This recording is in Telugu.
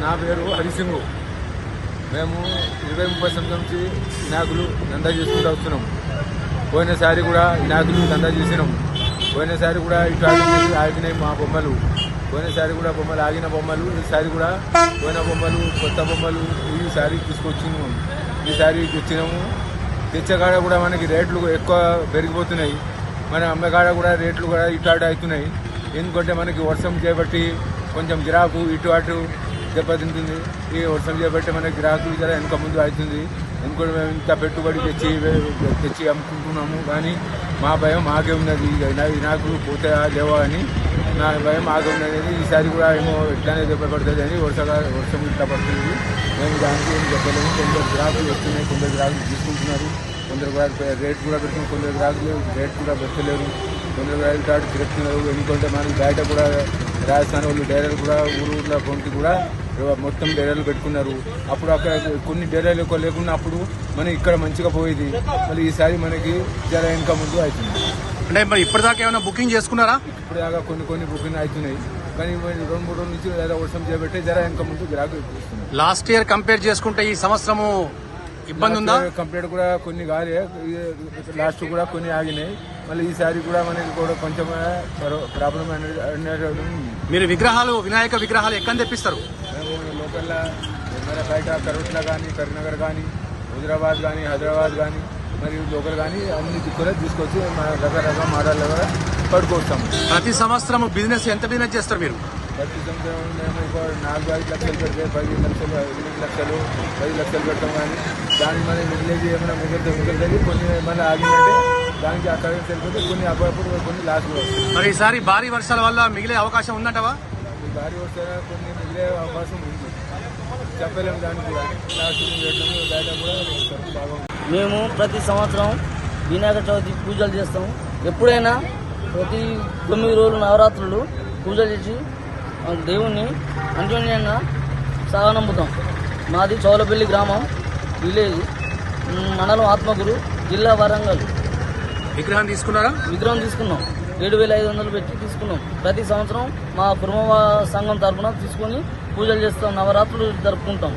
నా పేరు హరిసింగు. మేము 20-30 సంవత్సరం నుంచి వినాయకులు దందా చేసుకుంటూ వస్తున్నాం. పోయినసారి కూడా వినాయకులు దందా చేసినాం. పోయినసారి కూడా ఇటు ఆగినాయి మా బొమ్మలు. పోయినసారి కూడా బొమ్మలు ఆగిన బొమ్మలు, ఈసారి కూడా పోయిన బొమ్మలు, కొత్త బొమ్మలు ఈసారి తీసుకొచ్చినాము. ఈసారి తెచ్చినాము. తెచ్చగాడ కూడా మనకి రేట్లు ఎక్కువ పెరిగిపోతున్నాయి. మన అమ్మగాడ కూడా రేట్లు కూడా ఇటు అవుతున్నాయి. ఎందుకంటే మనకి వర్షం చేపట్టి కొంచెం గిరాకు ఇటు అటు దెబ్బతింటుంది. ఈ వర్షం చేపట్టి మనకి గిరాకులు జర వెనక ముందు అవుతుంది. ఎందుకంటే మేము ఇంత పెట్టుబడి తెచ్చి అమ్ముకుంటున్నాము. కానీ మా భయం మాకే ఉన్నది. వినాయకులు పోతే లేవా అని నా భయం మాకే ఉన్నది. ఈసారి కూడా ఏమో ఎట్లానే దెబ్బ పడుతుంది అని వర్షం ఇట్లా పడుతుంది. మేము దానికి ఏం చెప్పలేము. కొందరు గ్రాహకులు వస్తున్నాయి, కొందరు గ్రాహకులు తీసుకుంటున్నారు, కొందరు రేట్ కూడా పెడుతున్నారు, కొందరు గ్రాహకులు రేట్ కూడా పెట్టలేరు, కొందరు గ్రాహకులు తిరుగుతున్నారు. ఎందుకంటే మనకి బయట కూడా రాజస్థాన్ వాళ్ళు డైరీలు కూడా ఊర్ల పొంటి కూడా మొత్తం డైరీలు పెట్టుకున్నారు. అప్పుడు అక్కడ కొన్ని డైరీలు ఎక్కువ లేకుండా అప్పుడు మనం ఇక్కడ మంచిగా పోయేది. మళ్ళీ ఈసారి మనకి జర ఇంకా ముందు అవుతుంది. అంటే మరి ఇప్పటిదాకా ఏమైనా బుకింగ్ చేసుకున్నారా? ఇప్పటిదాకా కొన్ని బుకింగ్ అవుతున్నాయి. కానీ 2-3 రోజుల నుంచి లేదా వర్షం చేపట్టే జర ఇంకా ముందు గ్రాహకులు ఎక్కువ. లాస్ట్ ఇయర్ కంపేర్ చేసుకుంటే ఈ సంవత్సరము ఇబ్బంది ఉందా? కంప్లీట్ కూడా కొన్ని కాలే, లాస్ట్ కూడా కొన్ని ఆగినాయి. మళ్ళీ ఈసారి కూడా మనకి కూడా కొంచెం ప్రాబ్లం అనేది. మీరు వినాయక విగ్రహాలు ఎక్కడ తెప్పిస్తారు? మేము లోకల్లో బయట కరోట్లా కానీ, కరీంనగర్ కానీ, హైదరాబాద్ కానీ, హైదరాబాద్ కానీ మరియు లోకల్ కానీ అన్ని దిక్కులే తీసుకొచ్చి రకరకాల మోడల్ పడుకొస్తాము. ప్రతి సంవత్సరం బిజినెస్ ఎంత బిజినెస్ చేస్తారు మీరు? ప్రతి సంవత్సరం మేము 4-5 లక్షలు పెడితే 10 లక్షలు, 8 లక్షలు, 10 లక్షలు పెడతాం. కానీ దానికి మనం మిగిలేది ఏమైనా మిగులుతుంది. కొన్ని ఏమైనా ఆగిందంటే దానికి అక్కడ సరిపోతే కొన్ని అప్పుడప్పుడు కొన్ని లాస్ కూడా వస్తుంది. మరి ఈసారి భారీ వర్షాల వల్ల మిగిలే అవకాశం ఉందంటవా? భారీ వర్షాల కొన్ని మిగిలే అవకాశం ఉంది, చెప్పలేము. దానికి కూడా లాస్ట్ బయట కూడా బాగుంది. మేము ప్రతి సంవత్సరం వినాయక చవితి పూజలు చేస్తాము. ఎప్పుడైనా ప్రతి 9 రోజులు నవరాత్రులు పూజలు చేసి దేవుణ్ణి అన్యోన్యంగా సాగనంపుతాం. మాది చౌలపల్లి గ్రామం, విలేజ్, మండలం ఆత్మకూరు, జిల్లా వరంగల్. విగ్రహం తీసుకున్నారా? విగ్రహం తీసుకున్నాం. 7,500 పెట్టి తీసుకున్నాం. ప్రతి సంవత్సరం మా కుటుంబ సంఘం తరఫున తీసుకొని పూజలు చేస్తాం, నవరాత్రులు జరుపుకుంటాం.